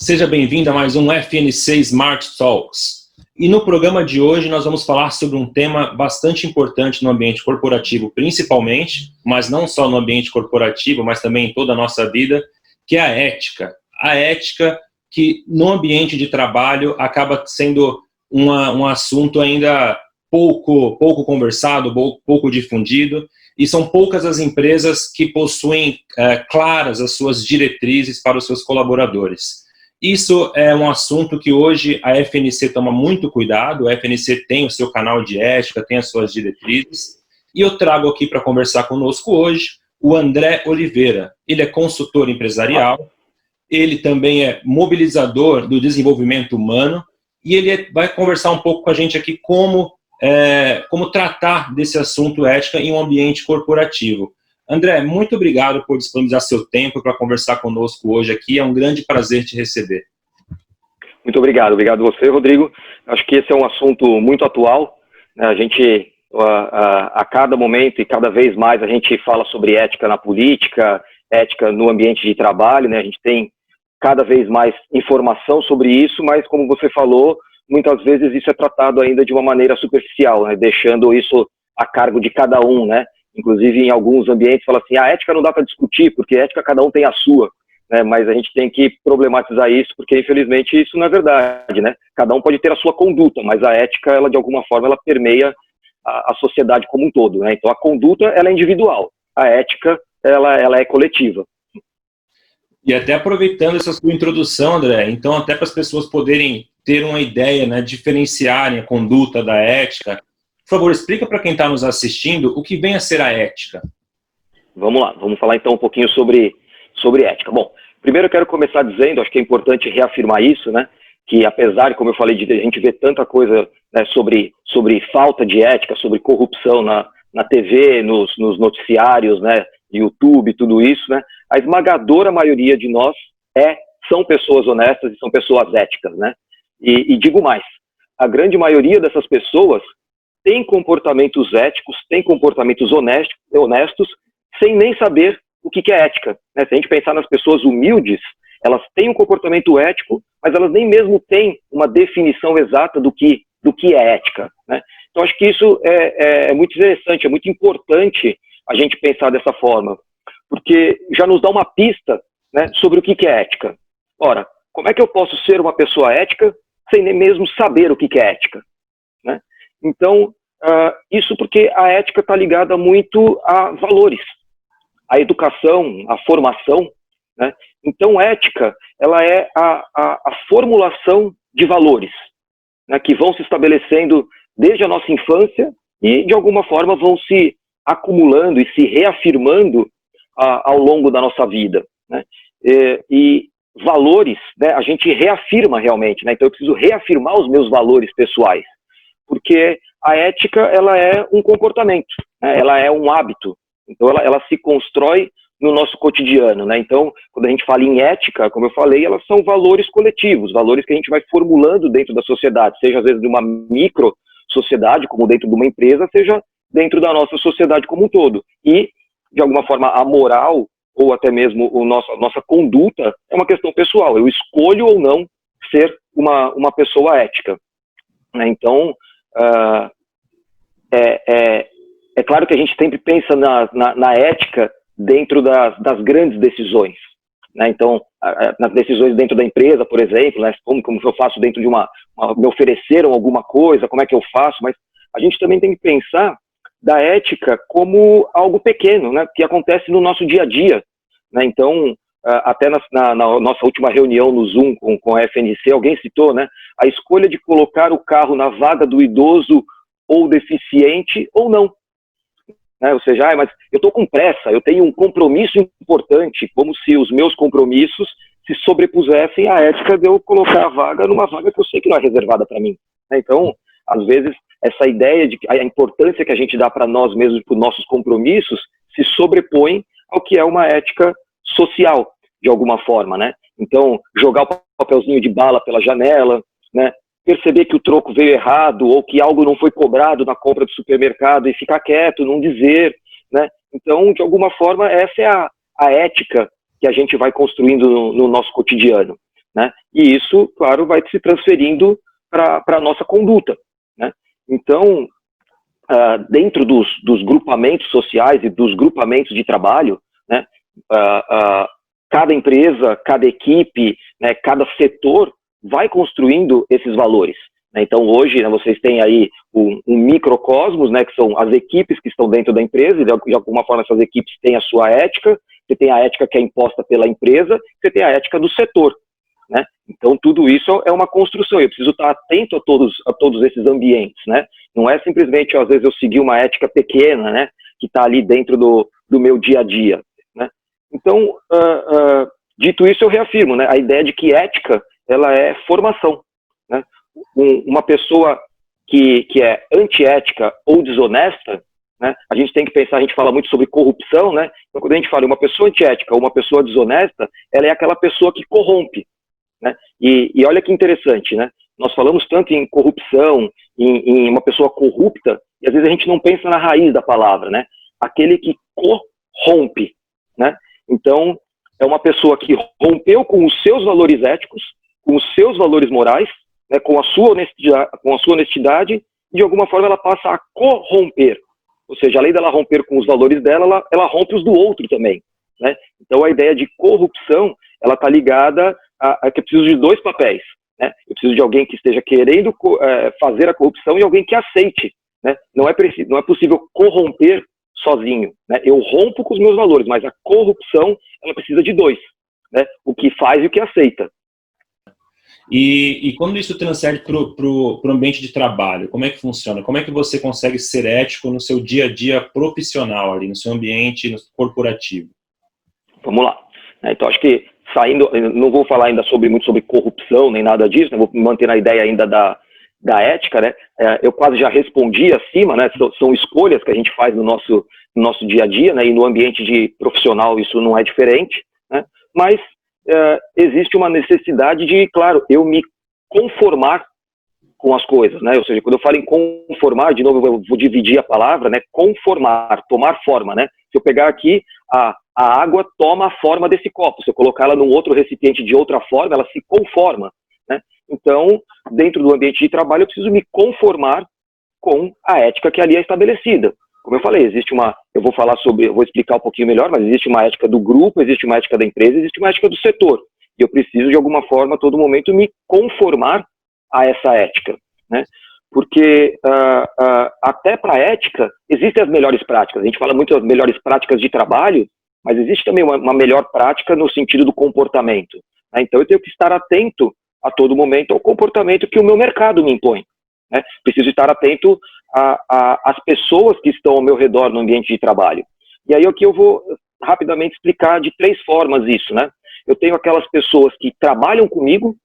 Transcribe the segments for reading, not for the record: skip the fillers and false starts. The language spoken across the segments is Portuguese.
Seja bem-vindo a mais um FNC Smart Talks. E no programa de hoje nós vamos falar sobre um tema bastante importante no ambiente corporativo, principalmente, mas não só no ambiente corporativo, mas também em toda a nossa vida, que é a ética. A ética que no ambiente de trabalho acaba sendo um assunto ainda pouco conversado, pouco difundido, e são poucas as empresas que possuem claras as suas diretrizes para os seus colaboradores. Isso é um assunto que hoje a FNC toma muito cuidado. A FNC tem o seu canal de ética, tem as suas diretrizes, e eu trago aqui para conversar conosco hoje o André Oliveira. Ele é consultor empresarial, ele também é mobilizador do desenvolvimento humano, e ele vai conversar um pouco com a gente aqui como tratar desse assunto ética em um ambiente corporativo. André, muito obrigado por disponibilizar seu tempo para conversar conosco hoje aqui. É um grande prazer te receber. Muito obrigado. Obrigado a você, Rodrigo. Acho que esse é um assunto muito atual. A gente, a cada momento e cada vez mais, a gente fala sobre ética na política, ética no ambiente de trabalho, né? A gente tem cada vez mais informação sobre isso, mas como você falou, muitas vezes isso é tratado ainda de uma maneira superficial, né? Deixando isso a cargo de cada um, né? Inclusive, em alguns ambientes, fala assim, a ética não dá para discutir, porque a ética cada um tem a sua, né? Mas a gente tem que problematizar isso, porque, infelizmente, isso não é verdade, né? Cada um pode ter a sua conduta, mas a ética, ela, de alguma forma, ela permeia a sociedade como um todo, né? Então, a conduta, ela é individual, a ética, ela é coletiva. E até aproveitando essa sua introdução, André, então, até para as pessoas poderem ter uma ideia, né, diferenciarem a conduta da ética, por favor, explica para quem está nos assistindo o que vem a ser a ética. Vamos lá, vamos falar então um pouquinho sobre ética. Bom, primeiro eu quero começar dizendo, acho que é importante reafirmar isso, né, que apesar, como eu falei, de a gente ver tanta coisa, né, sobre falta de ética, sobre corrupção na TV, nos noticiários, né, YouTube, tudo isso, né, a esmagadora maioria de nós são pessoas honestas e são pessoas éticas, né, e digo mais, a grande maioria dessas pessoas tem comportamentos éticos, tem comportamentos honestos, sem nem saber o que é ética, né? Se a gente pensar nas pessoas humildes, elas têm um comportamento ético, mas elas nem mesmo têm uma definição exata do que é ética, né? Então, acho que isso é muito interessante, é muito importante a gente pensar dessa forma, porque já nos dá uma pista, né, sobre o que é ética. Ora, como é que eu posso ser uma pessoa ética sem nem mesmo saber o que é ética, né? Então, isso porque a ética está ligada muito a valores, a educação, a formação, né? Então, ética, ela é a formulação de valores, né, que vão se estabelecendo desde a nossa infância e, de alguma forma, vão se acumulando e se reafirmando ao longo da nossa vida, né? E valores, né, a gente reafirma realmente, né? Então, eu preciso reafirmar os meus valores pessoais, porque a ética, ela é um comportamento, né? Ela é um hábito, então ela se constrói no nosso cotidiano, né? Então, quando a gente fala em ética, como eu falei, elas são valores coletivos, valores que a gente vai formulando dentro da sociedade, seja às vezes de uma micro sociedade, como dentro de uma empresa, seja dentro da nossa sociedade como um todo. E, de alguma forma, a moral, ou até mesmo a nossa conduta, é uma questão pessoal. Eu escolho ou não ser uma pessoa ética, né? Então, é claro que a gente sempre pensa na ética dentro das grandes decisões, né? Então, nas decisões dentro da empresa, por exemplo, né? Como eu faço dentro de me ofereceram alguma coisa, como é que eu faço, mas a gente também tem que pensar da ética como algo pequeno, né, que acontece no nosso dia a dia, né? Então, até na nossa última reunião no Zoom com a FNC, alguém citou, né, a escolha de colocar o carro na vaga do idoso ou deficiente ou não, né? Ou seja, mas eu estou com pressa, eu tenho um compromisso importante, como se os meus compromissos se sobrepusessem à ética de eu colocar a vaga numa vaga que eu sei que não é reservada para mim, né? Então, às vezes, essa ideia de a importância que a gente dá para nós mesmos, para os nossos compromissos, se sobrepõe ao que é uma ética social, de alguma forma, né? Então, jogar o papelzinho de bala pela janela, né? Perceber que o troco veio errado ou que algo não foi cobrado na compra do supermercado e ficar quieto, não dizer, né? Então, de alguma forma, essa é a ética que a gente vai construindo no nosso cotidiano. né? E isso, claro, vai se transferindo para a nossa conduta, né? Então, dentro dos grupamentos sociais e dos grupamentos de trabalho, né, cada empresa, cada equipe, né, cada setor vai construindo esses valores, né? Então hoje, né, vocês têm aí um microcosmos, né, que são as equipes que estão dentro da empresa, e de alguma forma essas equipes têm a sua ética, você tem a ética que é imposta pela empresa, você tem a ética do setor, né? Então tudo isso é uma construção, eu preciso estar atento a todos esses ambientes, né? Não é simplesmente, às vezes, eu seguir uma ética pequena, né, que está ali dentro do meu dia a dia, né? Então, dito isso, eu reafirmo, né, a ideia de que ética, ela é formação, né? Uma pessoa que é antiética ou desonesta, né, a gente tem que pensar, a gente fala muito sobre corrupção, né? Então, quando a gente fala uma pessoa antiética ou uma pessoa desonesta, ela é aquela pessoa que corrompe, né? E olha que interessante, né? Nós falamos tanto em corrupção, em uma pessoa corrupta, e às vezes a gente não pensa na raiz da palavra, né? Aquele que corrompe, né? Então, é uma pessoa que rompeu com os seus valores éticos, com os seus valores morais, né, com a sua honestidade, e de alguma forma ela passa a corromper. Ou seja, além dela romper com os valores dela, ela rompe os do outro também, né? Então, a ideia de corrupção, ela está ligada a que eu preciso de dois papéis, né? Eu preciso de alguém que esteja querendo fazer a corrupção e alguém que aceite, né? Não é possível corromper sozinho, né? Eu rompo com os meus valores, mas a corrupção, ela precisa de dois, né? O que faz e o que aceita. E quando isso transfere para o ambiente de trabalho, como é que funciona? Como é que você consegue ser ético no seu dia a dia profissional, ali, no seu ambiente corporativo? Vamos lá. Então, acho que saindo, não vou falar ainda muito sobre corrupção, nem nada disso, né? Vou me manter na ideia ainda da ética, né? Eu quase já respondi acima, né? São escolhas que a gente faz no nosso dia a dia, né? E no ambiente profissional isso não é diferente, né? Mas existe uma necessidade de, claro, eu me conformar com as coisas, né? Ou seja, quando eu falo em conformar, de novo eu vou dividir a palavra, né? Conformar, tomar forma, né? Se eu pegar aqui, a água toma a forma desse copo. Se eu colocar ela num outro recipiente de outra forma, ela se conforma, né? Então, dentro do ambiente de trabalho, eu preciso me conformar com a ética que ali é estabelecida. Como eu falei, eu vou explicar um pouquinho melhor, mas existe uma ética do grupo, existe uma ética da empresa, existe uma ética do setor. E eu preciso, de alguma forma, a todo momento, me conformar a essa ética, né? Porque até para a ética, existem as melhores práticas. A gente fala muito das melhores práticas de trabalho, mas existe também uma melhor prática no sentido do comportamento, né? Então eu tenho que estar atento a todo momento ao comportamento que o meu mercado me impõe, né? Preciso estar atento às pessoas que estão ao meu redor no ambiente de trabalho. E aí aqui eu vou rapidamente explicar de 3 formas isso, né? Eu tenho aquelas pessoas que trabalham comigo,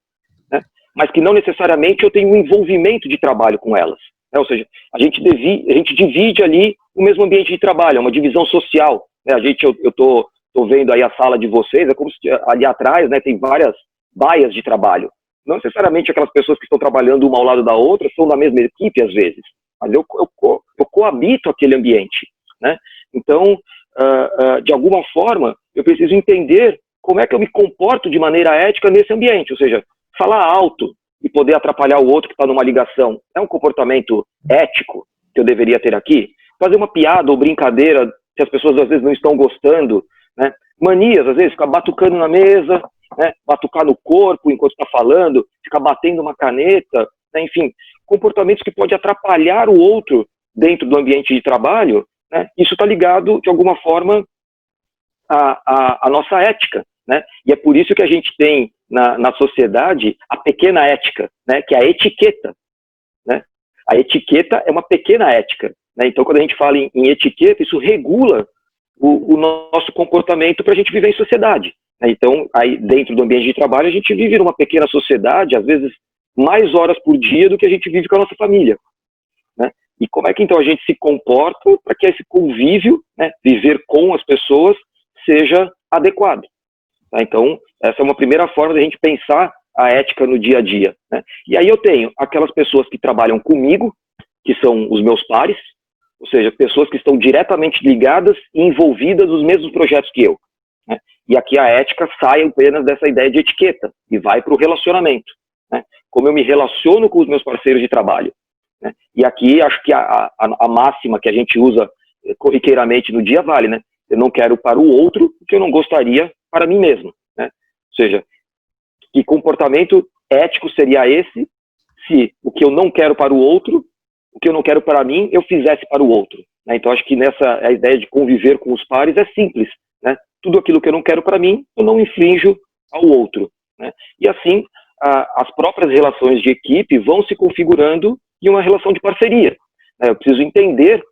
né, mas que não necessariamente eu tenho um envolvimento de trabalho com elas, né? Ou seja, a gente divide ali o mesmo ambiente de trabalho, é uma divisão social, né? Eu tô vendo aí a sala de vocês, é como se ali atrás, né, tem várias baias de trabalho. Não necessariamente aquelas pessoas que estão trabalhando uma ao lado da outra são da mesma equipe às vezes, mas eu coabito aquele ambiente, né? Então, de alguma forma, eu preciso entender como é que eu me comporto de maneira ética nesse ambiente, ou seja, falar alto e poder atrapalhar o outro que está numa ligação é um comportamento ético que eu deveria ter aqui? Fazer uma piada ou brincadeira se as pessoas às vezes não estão gostando, né? Manias, às vezes, ficar batucando na mesa, né? Batucar no corpo enquanto está falando, ficar batendo uma caneta, né? Enfim, comportamentos que podem atrapalhar o outro dentro do ambiente de trabalho, né? Isso está ligado, de alguma forma, à nossa ética, né? E é por isso que a gente tem na sociedade a pequena ética, né? Que é a etiqueta, né? A etiqueta é uma pequena ética, né? Então, quando a gente fala em etiqueta, isso regula o nosso comportamento para a gente viver em sociedade, né? Então, aí dentro do ambiente de trabalho, a gente vive numa pequena sociedade, às vezes mais horas por dia do que a gente vive com a nossa família, né? E como é que então a gente se comporta para que esse convívio, né, viver com as pessoas, seja adequado, tá? Então, essa é uma primeira forma de a gente pensar a ética no dia a dia, né? E aí eu tenho aquelas pessoas que trabalham comigo, que são os meus pares, ou seja, pessoas que estão diretamente ligadas e envolvidas nos mesmos projetos que eu. né? E aqui a ética sai apenas dessa ideia de etiqueta e vai para o relacionamento, né? Como eu me relaciono com os meus parceiros de trabalho, né? E aqui acho que a máxima que a gente usa corriqueiramente no dia vale, né? Eu não quero para o outro o que eu não gostaria para mim mesmo, né? Ou seja, que comportamento ético seria esse se o que eu não quero para o outro, o que eu não quero para mim, eu fizesse para o outro, né? Então acho que a ideia de conviver com os pares é simples, né? Tudo aquilo que eu não quero para mim, eu não infrinjo ao outro, né? E assim, as próprias relações de equipe vão se configurando em uma relação de parceria, né? Eu preciso entender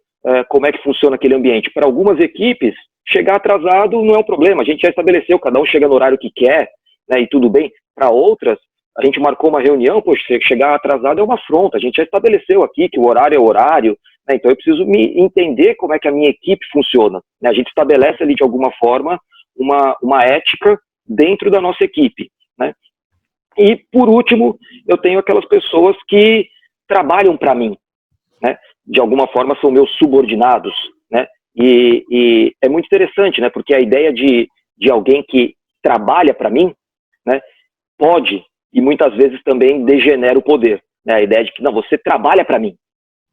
como é que funciona aquele ambiente. Para algumas equipes, chegar atrasado não é um problema, a gente já estabeleceu, cada um chega no horário que quer, né, e tudo bem. Para outras, a gente marcou uma reunião, poxa, chegar atrasado é uma afronta, a gente já estabeleceu aqui que o horário é horário, né, então eu preciso me entender como é que a minha equipe funciona, né, a gente estabelece ali de alguma forma uma ética dentro da nossa equipe, né. E por último, eu tenho aquelas pessoas que trabalham para mim, né, de alguma forma são meus subordinados, né, e é muito interessante, né, porque a ideia de alguém que trabalha para mim, né, pode e muitas vezes também degenera o poder, né, a ideia de que não, você trabalha para mim,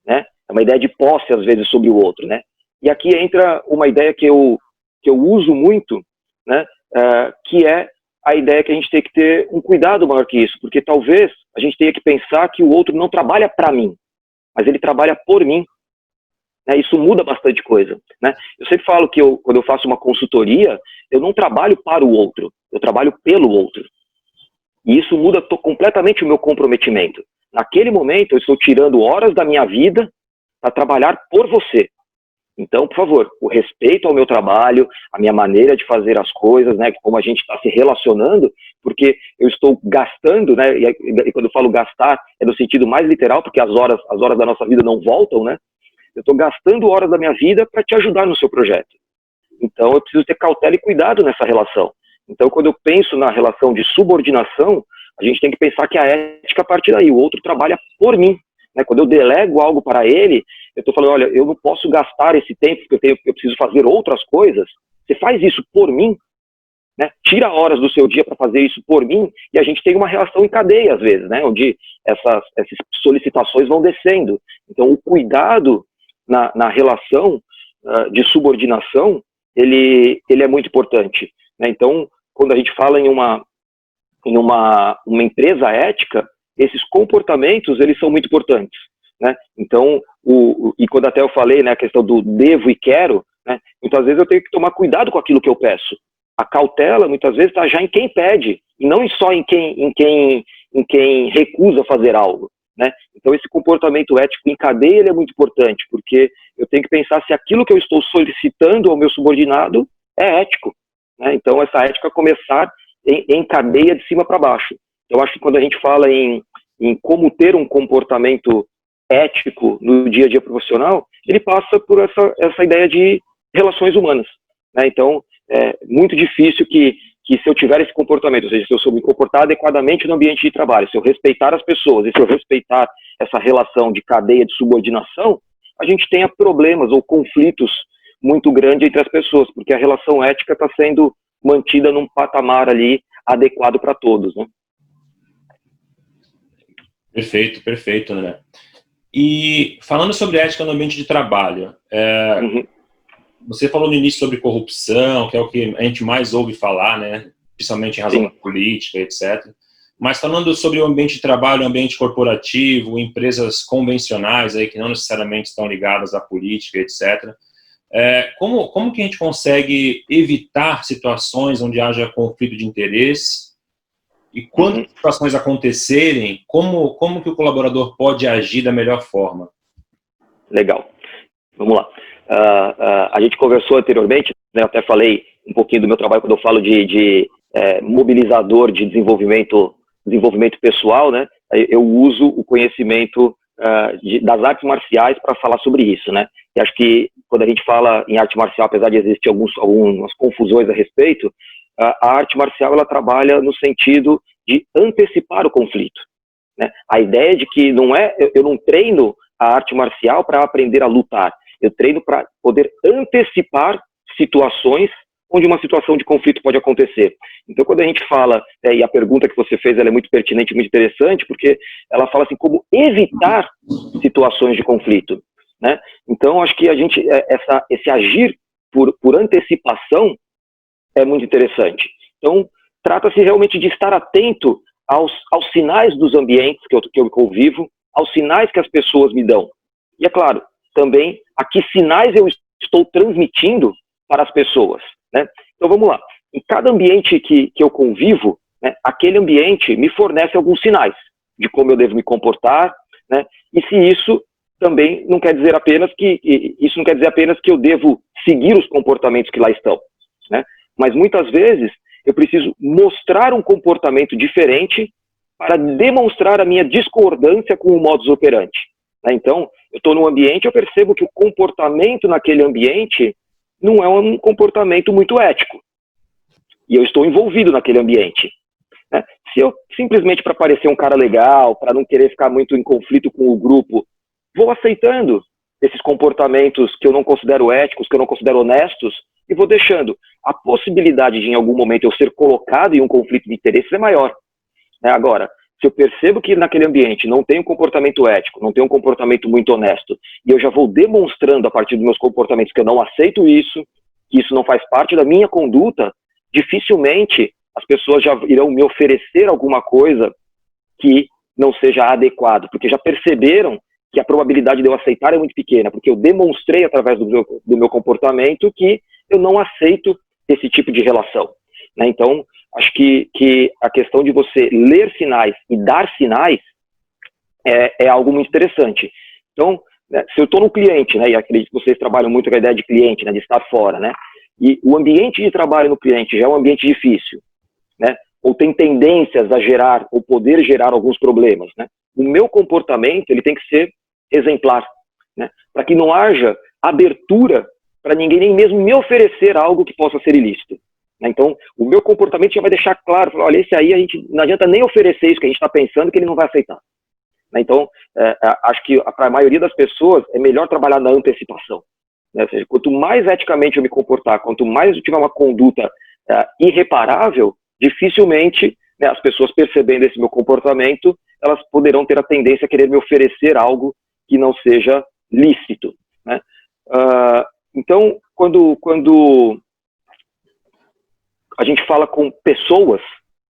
né, é uma ideia de posse às vezes sobre o outro, né, e aqui entra uma ideia que eu uso muito, né, que é a ideia que a gente tem que ter um cuidado maior que isso, porque talvez a gente tenha que pensar que o outro não trabalha para mim, mas ele trabalha por mim, né? Isso muda bastante coisa, né? Eu sempre falo que quando eu faço uma consultoria, eu não trabalho para o outro, eu trabalho pelo outro. E isso muda completamente o meu comprometimento. Naquele momento, eu estou tirando horas da minha vida para trabalhar por você. Então, por favor, o respeito ao meu trabalho, a minha maneira de fazer as coisas, né, como a gente está se relacionando, porque eu estou gastando, né, e quando eu falo gastar, é no sentido mais literal, porque as horas da nossa vida não voltam, né, eu estou gastando horas da minha vida para te ajudar no seu projeto. Então, eu preciso ter cautela e cuidado nessa relação. Então, quando eu penso na relação de subordinação, a gente tem que pensar que a ética parte daí, o outro trabalha por mim. Né? Quando eu delego algo para ele, eu estou falando, olha, eu não posso gastar esse tempo porque eu preciso fazer outras coisas. Você faz isso por mim, né? Tira horas do seu dia para fazer isso por mim, e a gente tem uma relação em cadeia às vezes, né? Onde essas solicitações vão descendo. Então, o cuidado na relação de subordinação, ele é muito importante, né? Então, quando a gente fala em uma empresa ética, esses comportamentos, eles são muito importantes, né? Então, e quando até eu falei, né, a questão do devo e quero, né, muitas vezes eu tenho que tomar cuidado com aquilo que eu peço. A cautela, muitas vezes, está já em quem pede, e não só em quem recusa fazer algo, né? Então, esse comportamento ético em cadeia, ele é muito importante, porque eu tenho que pensar se aquilo que eu estou solicitando ao meu subordinado é ético, né? Então, essa ética começar em cadeia de cima para baixo. Eu acho que quando a gente fala em como ter um comportamento ético no dia a dia profissional, ele passa por essa ideia de relações humanas, né? Então, é muito difícil que se eu tiver esse comportamento, ou seja, se eu sou me comportar adequadamente no ambiente de trabalho, se eu respeitar as pessoas e se eu respeitar essa relação de cadeia de subordinação, a gente tenha problemas ou conflitos muito grandes entre as pessoas, porque a relação ética está sendo mantida num patamar ali adequado para todos, né? Perfeito, perfeito, André. E falando sobre ética no ambiente de trabalho, você falou no início sobre corrupção, que é o que a gente mais ouve falar, né? Principalmente em razão da política, etc. Mas falando sobre o ambiente de trabalho, o ambiente corporativo, empresas convencionais aí que não necessariamente estão ligadas à política, etc. Como que a gente consegue evitar situações onde haja conflito de interesse? E quando as situações acontecerem, como que o colaborador pode agir da melhor forma? Legal. Vamos lá. A gente conversou anteriormente, né, eu até falei um pouquinho do meu trabalho quando eu falo de mobilizador de desenvolvimento pessoal, né? Eu uso o conhecimento das artes marciais para falar sobre isso, né? E acho que quando a gente fala em arte marcial, apesar de existir algumas confusões a respeito, a arte marcial ela trabalha no sentido de antecipar o conflito, né? A ideia de que eu não treino a arte marcial para aprender a lutar, eu treino para poder antecipar situações onde uma situação de conflito pode acontecer. Então, quando a gente fala, e a pergunta que você fez, ela é muito pertinente, muito interessante, porque ela fala assim, como evitar situações de conflito, né? Então, acho que a gente, esse agir por antecipação é muito interessante. Então, trata-se realmente de estar atento aos sinais dos ambientes que eu convivo, aos sinais que as pessoas me dão. E é claro, também a que sinais eu estou transmitindo para as pessoas, né? Então vamos lá. Em cada ambiente que eu convivo, né, aquele ambiente me fornece alguns sinais de como eu devo me comportar, né? E se isso também não quer dizer apenas que eu devo seguir os comportamentos que lá estão, né? Mas muitas vezes eu preciso mostrar um comportamento diferente para demonstrar a minha discordância com o modus operandi, né? Então, eu estou num ambiente, eu percebo que o comportamento naquele ambiente não é um comportamento muito ético. E eu estou envolvido naquele ambiente, né? Se eu simplesmente, para parecer um cara legal, para não querer ficar muito em conflito com o grupo, vou aceitando esses comportamentos que eu não considero éticos, que eu não considero honestos, e vou deixando. A possibilidade de, em algum momento, eu ser colocado em um conflito de interesses é maior, né? Agora, se eu percebo que naquele ambiente não tem um comportamento ético, não tem um comportamento muito honesto, e eu já vou demonstrando a partir dos meus comportamentos que eu não aceito isso, que isso não faz parte da minha conduta, dificilmente as pessoas já irão me oferecer alguma coisa que não seja adequado, porque já perceberam que a probabilidade de eu aceitar é muito pequena, porque eu demonstrei através do meu comportamento que eu não aceito esse tipo de relação, né? Então, acho que a questão de você ler sinais e dar sinais é algo muito interessante. Então, né, se eu estou no cliente, né, e acredito que vocês trabalham muito com a ideia de cliente, né, de estar fora, né, e o ambiente de trabalho no cliente já é um ambiente difícil, né, ou tem tendências a gerar, ou poder gerar alguns problemas, né, o meu comportamento ele tem que ser exemplar, né, para que não haja abertura para ninguém nem mesmo me oferecer algo que possa ser ilícito. Então, o meu comportamento já vai deixar claro, falar, olha, esse aí a gente não adianta nem oferecer isso que a gente está pensando que ele não vai aceitar. Então, acho que para a maioria das pessoas é melhor trabalhar na antecipação, né? Ou seja, quanto mais eticamente eu me comportar, quanto mais eu tiver uma conduta irreparável, dificilmente, né, as pessoas percebendo esse meu comportamento, elas poderão ter a tendência a querer me oferecer algo que não seja lícito, né? Então, quando a gente fala com pessoas,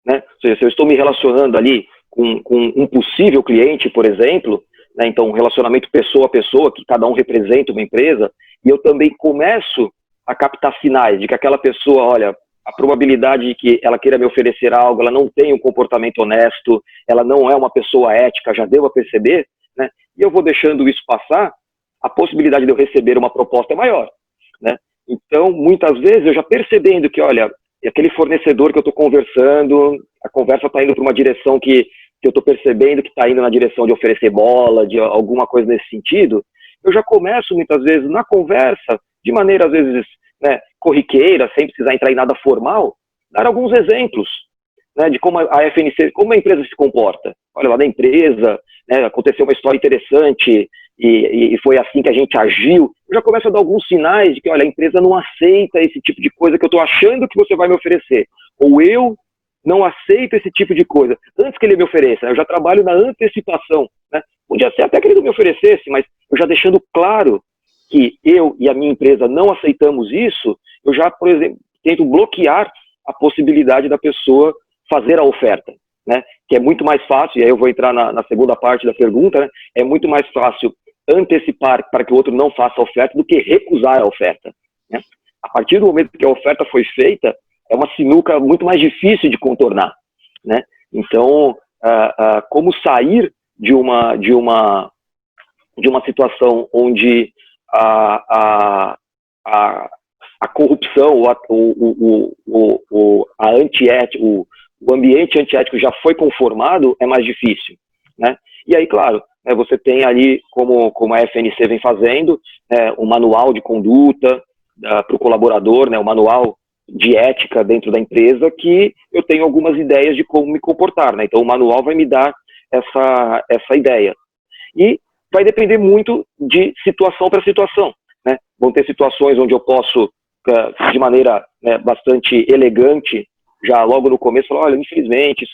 né? Ou seja, se eu estou me relacionando ali com um possível cliente, por exemplo, né? Então um relacionamento pessoa a pessoa, que cada um representa uma empresa, e eu também começo a captar sinais de que aquela pessoa, olha, a probabilidade de que ela queira me oferecer algo, ela não tem um comportamento honesto, ela não é uma pessoa ética, já devo perceber, né? E eu vou deixando isso passar, a possibilidade de eu receber uma proposta é maior, né? Então, muitas vezes, eu já percebendo que, olha, aquele fornecedor que eu estou conversando, a conversa está indo para uma direção que eu estou percebendo que está indo na direção de oferecer bola, de alguma coisa nesse sentido, eu já começo, muitas vezes, na conversa, de maneira, às vezes, né, corriqueira, sem precisar entrar em nada formal, dar alguns exemplos, né, de como a FNC, como a empresa se comporta. Olha, lá da empresa, né, aconteceu uma história interessante e foi assim que a gente agiu. Eu já começo a dar alguns sinais de que, olha, a empresa não aceita esse tipo de coisa que eu estou achando que você vai me oferecer. Ou eu não aceito esse tipo de coisa. Antes que ele me ofereça, eu já trabalho na antecipação, né? Podia ser até que ele não me oferecesse, mas eu já deixando claro que eu e a minha empresa não aceitamos isso, eu já, por exemplo, tento bloquear a possibilidade da pessoa fazer a oferta, né? Que é muito mais fácil, e aí eu vou entrar na segunda parte da pergunta, né? É muito mais fácil antecipar para que o outro não faça a oferta do que recusar a oferta, né? A partir do momento que a oferta foi feita, é uma sinuca muito mais difícil de contornar, né? Então, como sair de uma situação onde a corrupção, o ambiente antiético já foi conformado, é mais difícil, né? E aí, claro, né, você tem ali, como a FNC vem fazendo, um manual de conduta para o colaborador, né, um manual de ética dentro da empresa, que eu tenho algumas ideias de como me comportar, né? Então o manual vai me dar essa ideia. E vai depender muito de situação para situação, né? Vão ter situações onde eu posso de maneira, né, bastante elegante, já logo no começo, falou, olha, infelizmente,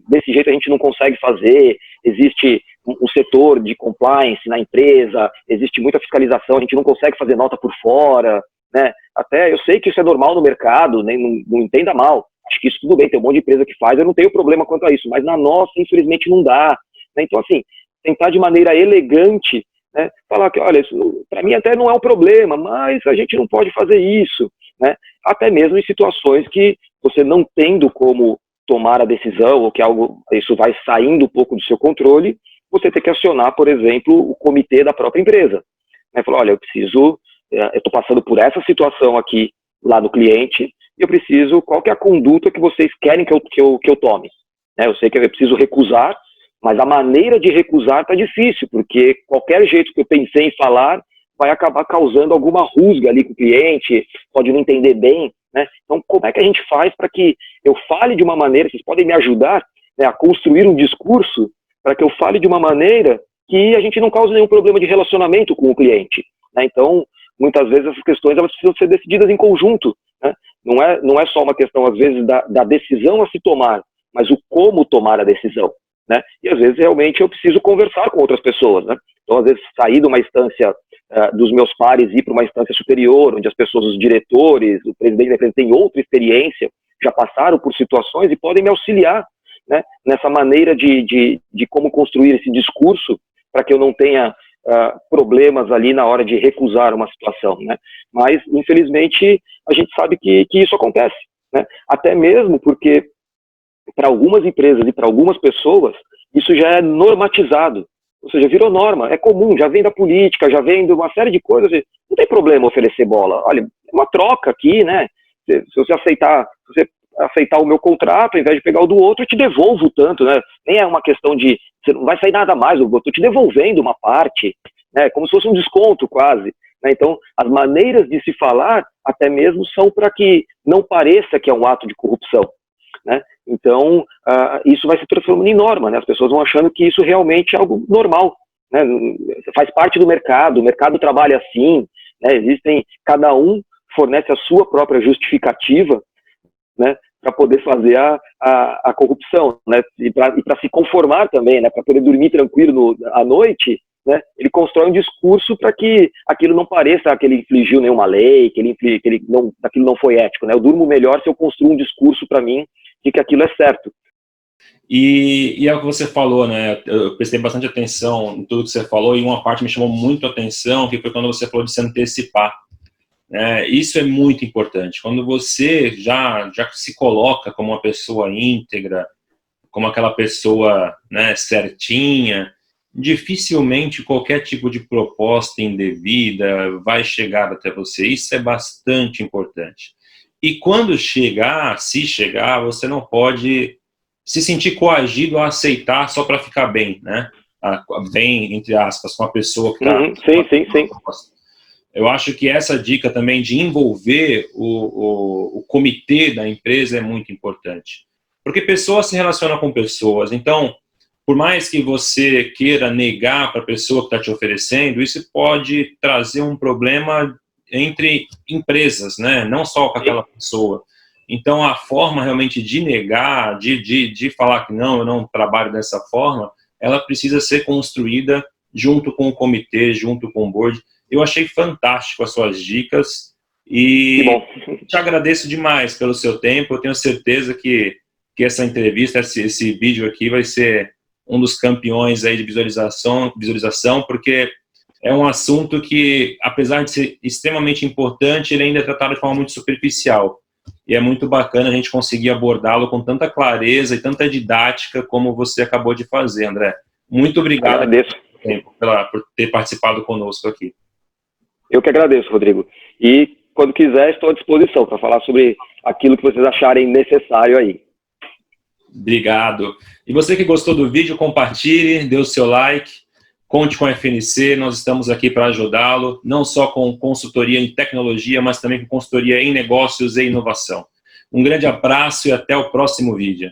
desse jeito a gente não consegue fazer, existe um setor de compliance na empresa, existe muita fiscalização, a gente não consegue fazer nota por fora, né? Até eu sei que isso é normal no mercado, né? Não entenda mal, acho que isso tudo bem, tem um monte de empresa que faz, eu não tenho problema quanto a isso, mas na nossa, infelizmente, não dá, né? Então, assim, tentar de maneira elegante, né, falar que, olha, isso para mim até não é um problema, mas a gente não pode fazer isso, né? Até mesmo em situações que você não tendo como tomar a decisão, ou que isso vai saindo um pouco do seu controle, você tem que acionar, por exemplo, o comitê da própria empresa, né? Falar, olha, eu estou passando por essa situação aqui lá no cliente, e eu preciso, qual que é a conduta que vocês querem que eu tome? Né? Eu sei que eu preciso recusar, mas a maneira de recusar está difícil, porque qualquer jeito que eu pensei em falar vai acabar causando alguma rusga ali com o cliente, pode não entender bem, né? Então, como é que a gente faz para que eu fale de uma maneira, vocês podem me ajudar, né, a construir um discurso para que eu fale de uma maneira que a gente não cause nenhum problema de relacionamento com o cliente, né? Então, muitas vezes essas questões elas precisam ser decididas em conjunto, né? Não é só uma questão, às vezes, da decisão a se tomar, mas o como tomar a decisão, né? E às vezes realmente eu preciso conversar com outras pessoas, né? Então às vezes sair de uma instância dos meus pares e ir para uma instância superior, onde as pessoas, os diretores, o presidente da empresa têm outra experiência, já passaram por situações e podem me auxiliar, né, nessa maneira de como construir esse discurso para que eu não tenha problemas ali na hora de recusar uma situação, né? Mas infelizmente a gente sabe que isso acontece, né? Até mesmo porque para algumas empresas e para algumas pessoas, isso já é normatizado, ou seja, virou norma, é comum, já vem da política, já vem de uma série de coisas, não tem problema oferecer bola, olha, é uma troca aqui, né? Se você aceitar o meu contrato, ao invés de pegar o do outro, eu te devolvo tanto, né? Nem é uma questão de, você não vai sair nada mais, eu estou te devolvendo uma parte, né? Como se fosse um desconto quase, né? Então, as maneiras de se falar, até mesmo, são para que não pareça que é um ato de corrupção, né? Então, isso vai se transformando em norma, né? As pessoas vão achando que isso realmente é algo normal, né? Faz parte do mercado, o mercado trabalha assim, né? Cada um fornece a sua própria justificativa, né, para poder fazer a corrupção, né? E para se conformar também, né? Para poder dormir tranquilo à noite, né? Ele constrói um discurso para que aquilo não pareça que ele infligiu nenhuma lei, que aquilo não foi ético, né? Eu durmo melhor se eu construo um discurso para mim de que aquilo é certo. E é o que você falou, né? Eu prestei bastante atenção em tudo que você falou, e uma parte me chamou muito a atenção, que foi quando você falou de se antecipar. Isso é muito importante. Quando você já se coloca como uma pessoa íntegra, como aquela pessoa, né, certinha, dificilmente qualquer tipo de proposta indevida vai chegar até você. Isso é bastante importante. E quando se chegar, você não pode se sentir coagido a aceitar só para ficar bem, né? Bem, entre aspas, com a pessoa que está... Sim. Eu acho que essa dica também de envolver o comitê da empresa é muito importante. Porque pessoas se relacionam com pessoas. Então, por mais que você queira negar para a pessoa que está te oferecendo, isso pode trazer um problema entre empresas, né? Não só com aquela pessoa. Então, a forma realmente de negar, de falar que não, eu não trabalho dessa forma, ela precisa ser construída junto com o comitê, junto com o board. Eu achei fantástico as suas dicas e te agradeço demais pelo seu tempo. Eu tenho certeza que essa entrevista, esse vídeo aqui vai ser um dos campeões aí de visualização, porque é um assunto que, apesar de ser extremamente importante, ele ainda é tratado de forma muito superficial. E é muito bacana a gente conseguir abordá-lo com tanta clareza e tanta didática como você acabou de fazer, André. Muito obrigado por ter participado conosco aqui. Eu que agradeço, Rodrigo. E quando quiser, estou à disposição para falar sobre aquilo que vocês acharem necessário aí. Obrigado. E você que gostou do vídeo, compartilhe, dê o seu like, conte com a FNC, nós estamos aqui para ajudá-lo, não só com consultoria em tecnologia, mas também com consultoria em negócios e inovação. Um grande abraço e até o próximo vídeo.